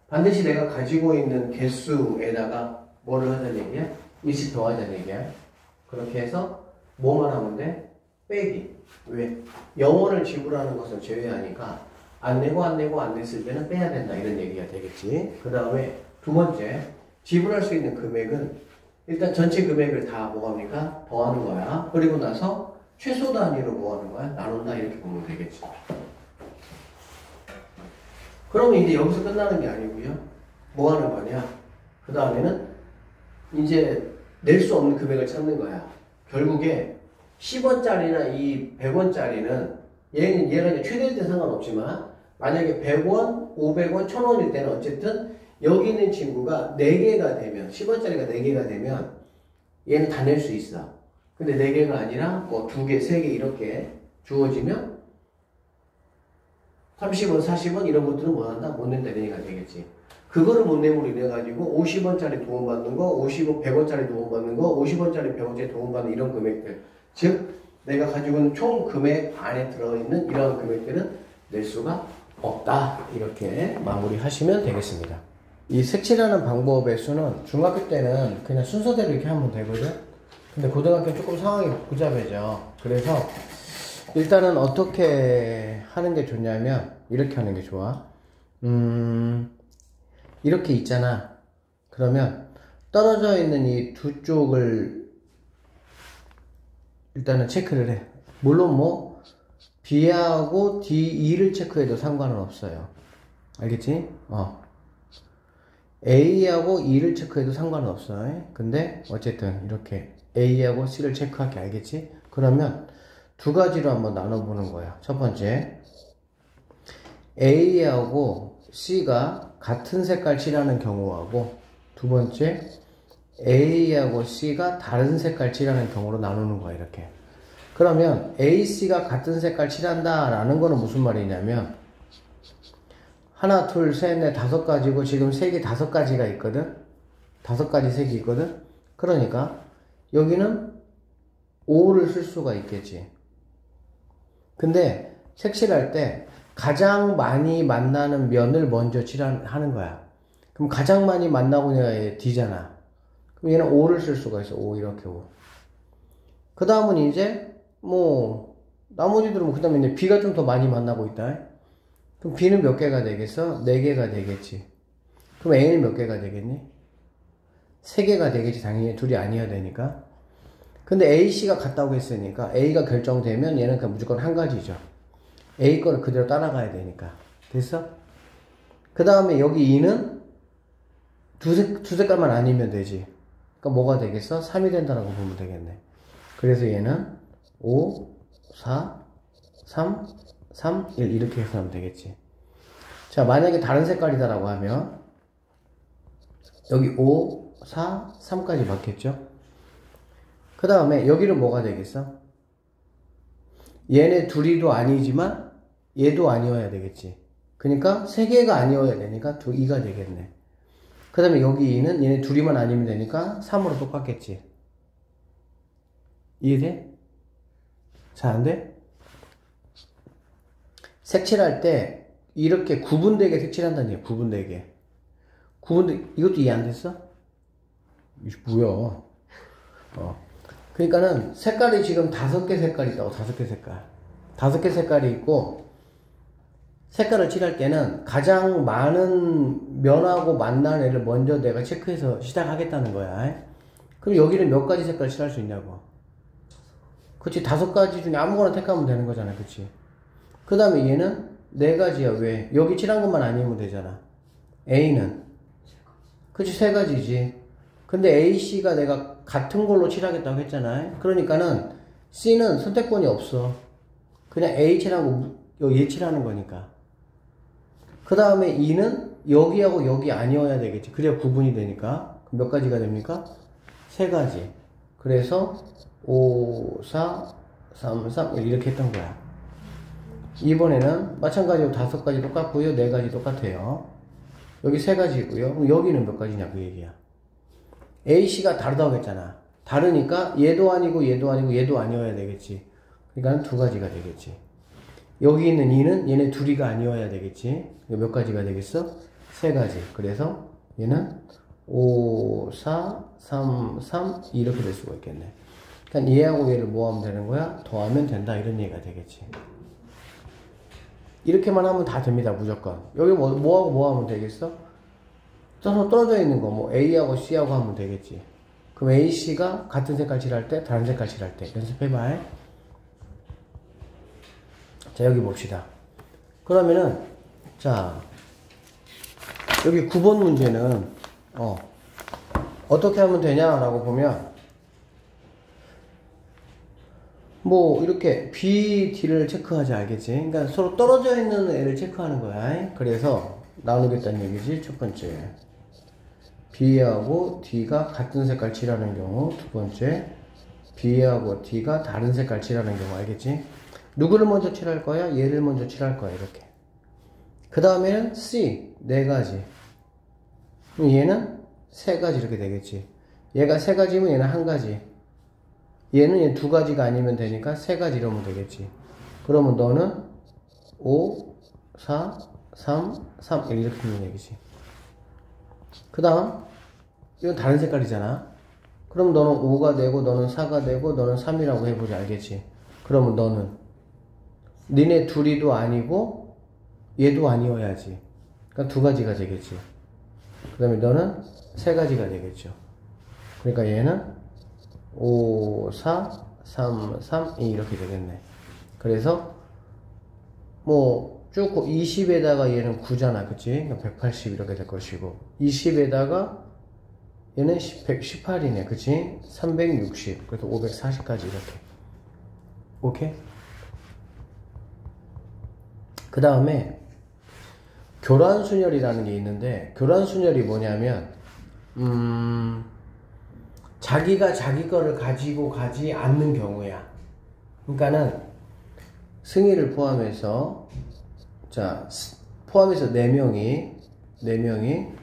반드시 내가 가지고 있는 개수에다가 뭐를 하자는 얘기야? 일씩 더하자는 얘기야. 그렇게 해서 뭐만 하면 돼? 빼기. 왜? 0원을 지불하는 것은 제외하니까 안 내고 안 내고 안 냈을 때는 빼야 된다 이런 얘기가 되겠지. 그 다음에 두 번째, 지불할 수 있는 금액은 일단 전체 금액을 다 뭐합니까? 더하는 거야. 그리고 나서 최소 단위로 뭐하는 거야? 나눈다 이렇게 보면 되겠지. 그러면 이제 여기서 끝나는 게 아니고요. 뭐 하는 거냐? 그 다음에는 이제 낼 수 없는 금액을 찾는 거야. 결국에 10원짜리나 이 100원짜리는 얘가 이제 최대일 때 상관없지만 만약에 100원, 500원, 1000원일 때는 어쨌든 여기 있는 친구가 4개가 되면 10원짜리가 4개가 되면 얘는 다 낼 수 있어. 근데 4개가 아니라 뭐 2개, 3개 이렇게 주어지면 30원, 40원 이런 것들은 못 한다? 못 낸다 이런 얘기가 되겠지. 그거를 못 내므로 인해 가지고 50원짜리 도움받는 거, 100원짜리 도움받는 거, 50원짜리 100원짜리 도움받는 이런 금액들. 즉 내가 가지고 있는 총 금액 안에 들어있는 이런 금액들은 낼 수가 없다. 이렇게 마무리하시면 되겠습니다. 이 색칠하는 방법의 수는 중학교 때는 그냥 순서대로 이렇게 하면 되거든. 근데 고등학교는 조금 상황이 복잡해져. 그래서 일단은 어떻게 하는 게 좋냐면 이렇게 하는 게 좋아. 이렇게 있잖아. 그러면 떨어져 있는 이 두 쪽을 일단은 체크를 해. 물론 뭐 B하고 D2를 체크해도 상관은 없어요. 알겠지? A하고 E를 체크해도 상관은 없어. 근데 어쨌든 이렇게 A하고 C를 체크할게. 알겠지? 그러면 두 가지로 한번 나눠보는 거야. 첫 번째, A하고 C가 같은 색깔 칠하는 경우하고, 두 번째, A하고 C가 다른 색깔 칠하는 경우로 나누는 거야. 이렇게. 그러면 A, C가 같은 색깔 칠한다 라는 거는 무슨 말이냐면 하나, 둘, 셋, 넷, 5가지고 지금 색이 5가지가 있거든. 5가지 색이 있거든. 그러니까 여기는 5를 쓸 수가 있겠지. 근데 색칠할 때 가장 많이 만나는 면을 먼저 칠하는 거야. 그럼 가장 많이 만나고 얘 D잖아. 그럼 얘는 5를 쓸 수가 있어. 5 이렇게 5. 그 다음은 이제 뭐 나머지들은 그 다음에 이제 B가 좀 더 많이 만나고 있다. 그럼 B는 몇 개가 되겠어? 4개가 되겠지. 그럼 A는 몇 개가 되겠니? 3개가 되겠지. 당연히 둘이 아니어야 되니까. 근데 A, C가 같다고 했으니까 A가 결정되면 얘는 그냥 무조건 한 가지죠. A 거를 그대로 따라가야 되니까. 됐어? 그 다음에 여기 E는 두 색깔만 아니면 되지. 그러니까 뭐가 되겠어? 3이 된다라고 보면 되겠네. 그래서 얘는 5, 4, 3, 3, 1 이렇게 해서 하면 되겠지. 자, 만약에 다른 색깔이다라고 하면 여기 5, 4, 3까지 맞겠죠? 그 다음에 여기는 뭐가 되겠어? 얘네 둘이도 아니지만 얘도 아니어야 되겠지. 그러니까 세 개가 아니어야 되니까 2가 되겠네. 그 다음에 여기 2는 얘네 둘이만 아니면 되니까 3으로 똑같겠지. 이해돼? 잘 안 돼? 색칠할 때 이렇게 구분되게 색칠한다는 얘기야. 구분되게. 이것도 이해 안 됐어? 이게 뭐야? 그러니까는 색깔이 지금 5개 색깔이 있다고. 5개 색깔. 5개 색깔이 있고 색깔을 칠할 때는 가장 많은 면하고 만나는 애를 먼저 내가 체크해서 시작하겠다는 거야. 그럼 여기는 몇 가지 색깔 칠할 수 있냐고. 그치, 5가지 중에 아무거나 택하면 되는 거잖아. 그치? 그 다음에 얘는 4가지야. 왜? 여기 칠한 것만 아니면 되잖아. A는? 그치, 3가지지. 근데 A, C가 내가 같은 걸로 칠하겠다고 했잖아. 그러니까는 C는 선택권이 없어. 그냥 A 칠하고 얘 칠하는 거니까. 그 다음에 E는 여기하고 여기 아니어야 되겠지. 그래야 구분이 되니까. 그럼 몇 가지가 됩니까? 3가지. 그래서 5, 4, 3, 3 이렇게 했던 거야. 이번에는 마찬가지로 5가지 똑같고요. 4가지 똑같아요. 여기 3가지고요. 그럼 여기는 몇 가지냐 그 얘기야. A, C가 다르다고 했잖아. 다르니까 얘도 아니고 얘도 아니고 얘도 아니어야 되겠지. 그러니까 2가지가 되겠지. 여기 있는 2는 얘네 둘이가 아니어야 되겠지. 몇 가지가 되겠어? 3가지. 그래서 얘는 5, 4, 3, 3 이렇게 될 수가 있겠네. 그러니까 얘하고 얘를 뭐 하면 되는 거야? 더하면 된다 이런 얘기가 되겠지. 이렇게만 하면 다 됩니다. 무조건. 여기 뭐하고 뭐 하면 되겠어? 서로 떨어져 있는 거 뭐 A하고 C하고 하면 되겠지. 그럼 A, C가 같은 색깔 칠할 때 다른 색깔 칠할 때 연습해봐. 자, 여기 봅시다. 그러면은 자 여기 9번 문제는 어떻게 하면 되냐라고 보면 뭐 이렇게 B, D를 체크하지 알겠지? 그러니까 서로 떨어져 있는 애를 체크하는 거야. 그래서 나누겠다는 얘기지. 첫 번째 B하고 D가 같은 색깔 칠하는 경우. 두 번째 B하고 D가 다른 색깔 칠하는 경우. 알겠지? 누구를 먼저 칠할 거야? 얘를 먼저 칠할 거야. 이렇게. 그 다음에는 C 4가지. 그럼 얘는 3가지 이렇게 되겠지. 얘가 3가지면 얘는 1가지. 얘는 2가지가 아니면 되니까 3가지 이러면 되겠지. 그러면 너는 5, 4, 3, 3 이렇게 되는 얘기지. 그 다음 이건 다른 색깔이잖아. 그럼 너는 5가 되고 너는 4가 되고 너는 3이라고 해보자. 알겠지? 그러면 너는 니네 둘이도 아니고 얘도 아니어야지. 그러니까 2가지가 되겠지. 그 다음에 너는 3가지가 되겠죠. 그러니까 얘는 5, 4, 3, 3 이렇게 되겠네. 그래서 뭐 쭉 20에다가 얘는 9잖아. 그치? 그러니까 180 이렇게 될 것이고 20에다가 얘는 118이네. 그치? 360 그래서 540까지 이렇게. 오케이? 그 다음에 교란순열이라는 게 있는데 교란순열이 뭐냐면 자기가 자기 거를 가지고 가지 않는 경우야. 그러니까는 승희를 포함해서 포함해서 4명이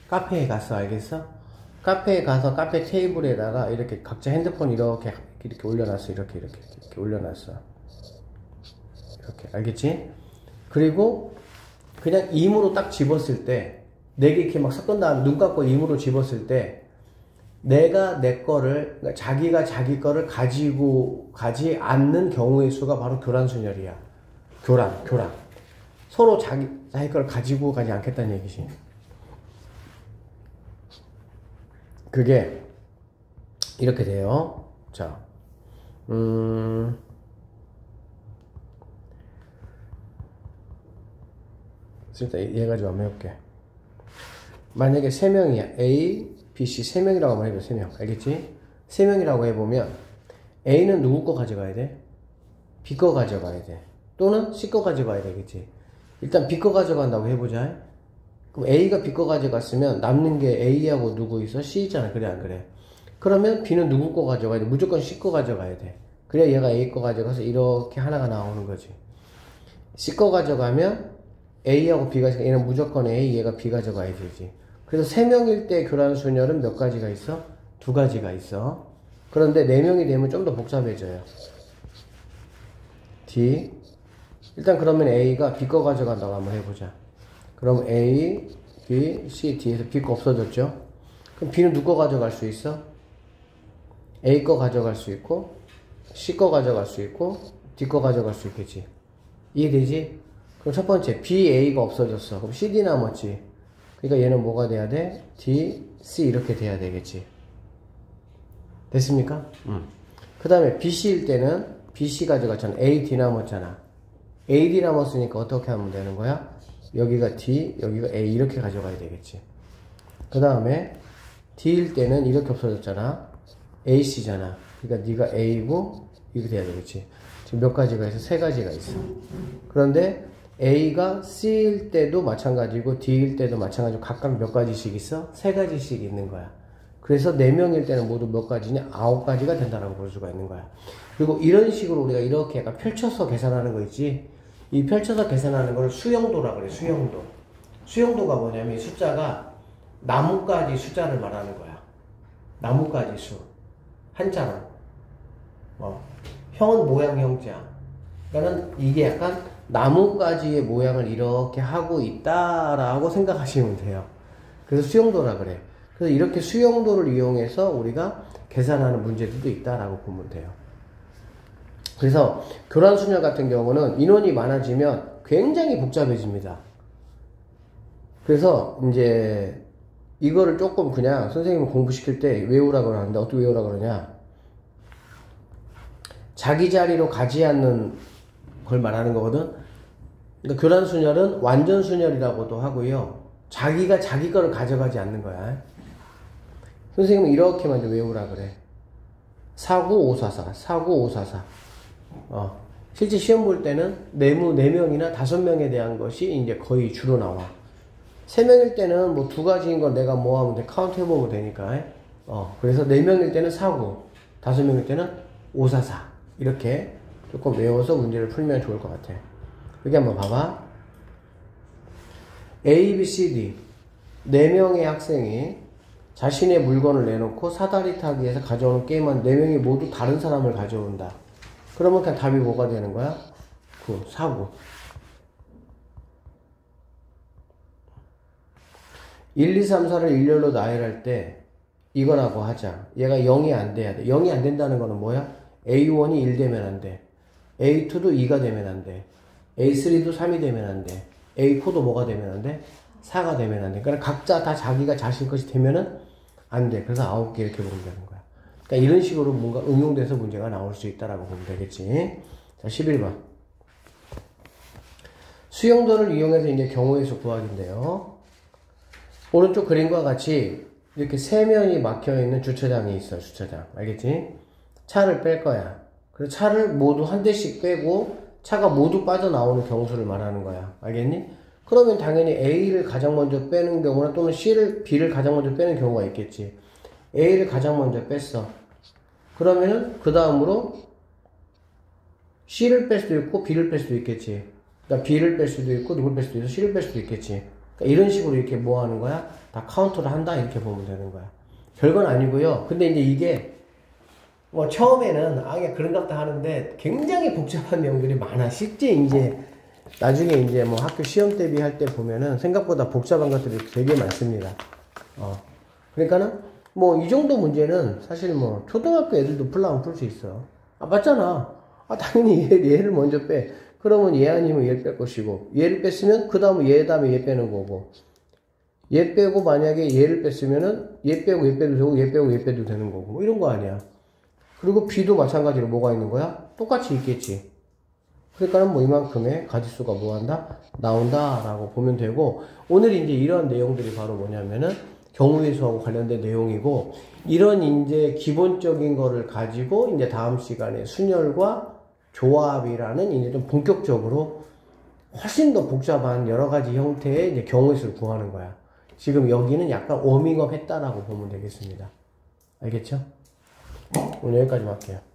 카페에 갔어. 알겠어? 카페에 가서 카페 테이블에다가 이렇게 각자 핸드폰 이렇게 올려놨어. 이렇게 올려놨어. 이렇게. 알겠지? 그리고 그냥 임으로 딱 집었을 때 4개 이렇게 막 섞은 다음에 눈 감고 임으로 집었을 때 내가 내 거를, 그러니까 자기가 자기 거를 가지고 가지 않는 경우의 수가 바로 교란순열이야. 교란. 서로 자기 거를 가지고 가지 않겠다는 얘기지. 그게 이렇게 돼요. 자, 일단 얘 가지고 한번 해볼게. 만약에 3명이야. A, B, C 3명이라고 한번 해봐. 3명. 알겠지? 3명이라고 해보면 A는 누구 거 가져가야 돼? B 거 가져가야 돼. 또는 C 거 가져가야 되겠지. 일단 B 거 가져간다고 해보자. 그럼 A가 B 거 가져갔으면 남는 게 A하고 누구 있어? C 있잖아. 그래 안 그래? 그러면 B는 누구 거 가져가야 돼? 무조건 C 거 가져가야 돼. 그래야 얘가 A 거 가져가서 이렇게 하나가 나오는 거지. C 거 가져가면 A하고 B 가져가, 얘는 무조건 A, 얘가 B 가져가야 되지. 그래서 3명일 때 교란순열은 몇 가지가 있어? 2가지가 있어. 그런데 4명이 되면 좀 더 복잡해져요. D. 일단 그러면 A가 B 거 가져간다고 한번 해보자. 그럼 A, B, C, D에서 B 거 없어졌죠? 그럼 B는 누구 거 가져갈 수 있어? A 거 가져갈 수 있고, C 거 가져갈 수 있고, D 거 가져갈 수 있겠지. 이해되지? 그럼 첫 번째, B, A가 없어졌어. 그럼 C, D 남았지. 그러니까 얘는 뭐가 돼야 돼? D, C 이렇게 돼야 되겠지. 됐습니까? 그 다음에 B, C일 때는 B, C 가져갔잖아. A, D 남았잖아. A, D 남았으니까 어떻게 하면 되는 거야? 여기가 D, 여기가 A 이렇게 가져가야 되겠지. 그 다음에 D일 때는 이렇게 없어졌잖아. A, C잖아. 그러니까 네가 A고 이렇게 돼야 되겠지. 지금 몇 가지가 있어? 3가지가 있어. 그런데 A가 C일 때도 마찬가지고 D일 때도 마찬가지고 각각 몇 가지씩 있어? 3가지씩 있는 거야. 그래서 4명일 때는 모두 몇 가지냐? 9가지가 된다라고 볼 수가 있는 거야. 그리고 이런 식으로 우리가 이렇게 약간 펼쳐서 계산하는 거 있지? 이 펼쳐서 계산하는 걸 수용도라 그래. 수용도. 수용도가 뭐냐면 이 숫자가 나뭇가지 숫자를 말하는 거야. 나뭇가지 수. 한자로. 형은 모양 형자. 그러니까 이게 약간 나뭇가지의 모양을 이렇게 하고 있다라고 생각하시면 돼요. 그래서 수용도라 그래. 그래서 이렇게 수용도를 이용해서 우리가 계산하는 문제들도 있다라고 보면 돼요. 그래서 교란순열 같은 경우는 인원이 많아지면 굉장히 복잡해집니다. 그래서 이제 이거를 조금 그냥 선생님이 공부시킬 때 외우라고 하는데 어떻게 외우라고 그러냐? 자기 자리로 가지 않는 걸 말하는 거거든. 그러니까 교란순열은 완전순열이라고도 하고요. 자기가 자기 거를 가져가지 않는 거야. 선생님은 이렇게만 좀 외우라 그래. 49544, 49544. 실제 시험 볼 때는 4명이나 5명에 대한 것이 이제 거의 주로 나와. 3명일 때는 뭐 2가지인 걸 내가 뭐 하면 돼? 카운트 해보면 되니까. 그래서 4명일 때는 49, 5명일 때는 544. 이렇게 조금 외워서 문제를 풀면 좋을 것 같아. 여기 한번 봐봐. A, B, C, D. 4명의 학생이 자신의 물건을 내놓고 사다리 타기에서 가져오는 게임한 4명이 모두 다른 사람을 가져온다. 그러면 그냥 답이 뭐가 되는 거야? 9, 49. 1, 2, 3, 4를 일렬로 나열할 때 이거라고 하자. 얘가 0이 안 돼야 돼. 0이 안 된다는 거는 뭐야? A1이 1 되면 안 돼. A2도 2가 되면 안 돼. A3도 3이 되면 안 돼. A4도 뭐가 되면 안 돼? 4가 되면 안 돼. 그러니까 각자 다 자기가 자신 것이 되면은 안 돼. 그래서 9개 이렇게 보면 되는 거야. 그러니까 이런 식으로 뭔가 응용돼서 문제가 나올 수 있다라고 보면 되겠지. 자, 11번. 수용도를 이용해서 이제 경우의 수 구하기인데요. 오른쪽 그림과 같이 이렇게 세면이 막혀있는 주차장이 있어, 주차장. 알겠지? 차를 뺄 거야. 그래서 차를 모두 한 대씩 빼고 차가 모두 빠져나오는 경우수를 말하는 거야. 알겠니? 그러면 당연히 A를 가장 먼저 빼는 경우나 또는 B를 가장 먼저 빼는 경우가 있겠지. A를 가장 먼저 뺐어. 그러면은 그 다음으로 C를 뺄 수도 있고 B를 뺄 수도 있겠지. 그러니까 B를 뺄 수도 있고 누굴 뺄 수도 있고 C를 뺄 수도 있겠지. 그러니까 이런 식으로 이렇게 뭐 하는 거야? 다 카운트를 한다 이렇게 보면 되는 거야. 별건 아니고요. 근데 이제 이게 뭐 처음에는 그냥 그런갑다 하는데 굉장히 복잡한 내용들이 많아. 실제 이제 나중에 이제 뭐 학교 시험 대비할 때 보면은 생각보다 복잡한 것들이 되게 많습니다. 그러니까는 뭐 이 정도 문제는 사실 뭐 초등학교 애들도 풀라면 풀 수 있어. 맞잖아. 당연히 얘를 먼저 빼. 그러면 얘 아니면 얘를 뺄 것이고, 얘를 뺐으면 그 다음에 얘 다음에 얘 빼는 거고, 얘 빼고 만약에 얘를 뺐으면은 얘 빼고 얘 빼도 되고 얘 빼고 얘 빼도 되는 거고 뭐 이런 거 아니야. 그리고 B도 마찬가지로 뭐가 있는 거야? 똑같이 있겠지. 그러니까는 뭐 이만큼의 가지수가 뭐 한다? 나온다 라고 보면 되고, 오늘 이제 이런 내용들이 바로 뭐냐면은 경우의 수하고 관련된 내용이고, 이런 이제 기본적인 거를 가지고 이제 다음 시간에 순열과 조합이라는 이제 좀 본격적으로 훨씬 더 복잡한 여러 가지 형태의 이제 경우의 수를 구하는 거야. 지금 여기는 약간 워밍업 했다라고 보면 되겠습니다. 알겠죠? 오늘 여기까지만 할게요.